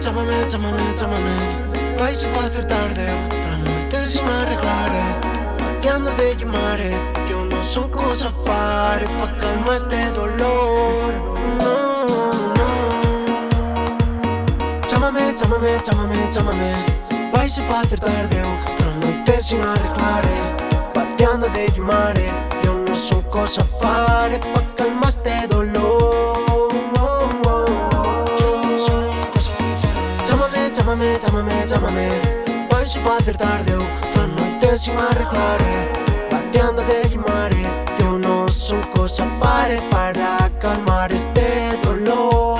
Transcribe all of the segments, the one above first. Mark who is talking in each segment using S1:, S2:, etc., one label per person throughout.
S1: Chámame, chámame, chámame. Vai se facer tarde, pra noite sin arreglare. Bateando de llamare, yo no son cosa fare pa calmar este dolor. No, no. Chámame, chámame, chámame, chámame. Vai se facer tarde, pra noite sin arreglare. Bateando de llamare, yo no son cosa fare pa calmar este dolor. Chámame, chámame, chámame. Vai se facer tarde, outra noite sin arreglare. Bateando de llamare, yo no son cosa fare para calmar este dolor.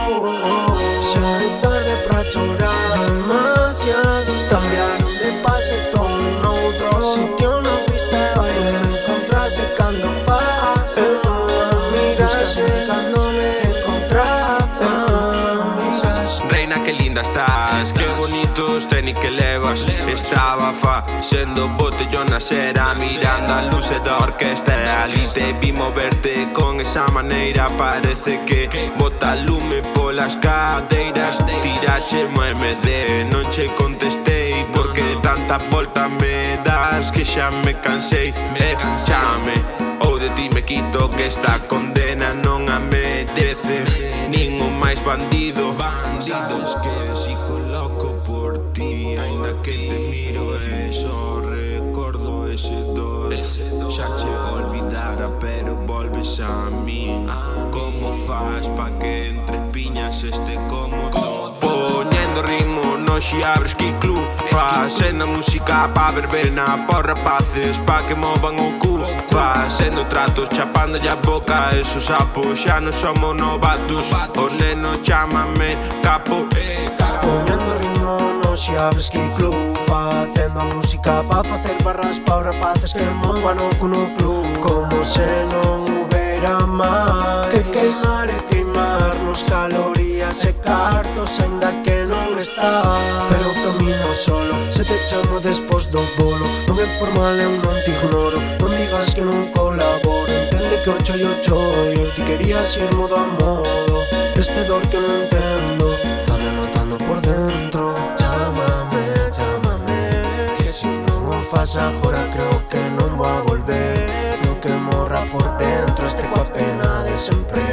S1: Xa é tarde pra chorar, demasiado tarde. Onde pase todo noutro sitio na pista de baile. Encontrase cando faz, buscase cando me encontrar.
S2: Reina, que linda estás, que bonitos tenis que levas. Estaba facendo botellón na cera, mirando a luces da orquesta. E ali te vi moverte con esa maneira. Parece que bota lume polas cadeiras. Tirache MD, non che contestei, porque tanta volta me das que xa me cansei. Chame, ou de ti me quito, que esta condena non a merece nin o máis bandido. Bandidos que sigo loco por ti, aínda que te miro e só recordo ese dor. Xa che olvidara pero volves a mí. Como faz pa que entre piñas este cómodo? Poñendo ritmo no Xiabreski Club, facendo música pa verbena, por rapaces pa que movan o cu. Facendo tratos, chapándolle a boca a esos sapos. Xa non somos novatos, o neno chámame capo.
S1: Poñendo ritmo no Xiabreski Club, facendo música pa facer barras pa os rapaces que movan o cu no club. Como se non houbera máis que queimar e queimarnos calorías e cartos, aínda que non está. Pero camino solo, se te chamo despois do bolo. Non é por mal, eu non te ignoro. Non digas que non colaboro, entende que o chollo chollo. Ti querías ir modo a modo, este dor que non entendo dame matando por dentro. Chámame, chámame, que si non o faz agora creo que non vou a volver. Non que morra por dentro, este coa pena de sempre.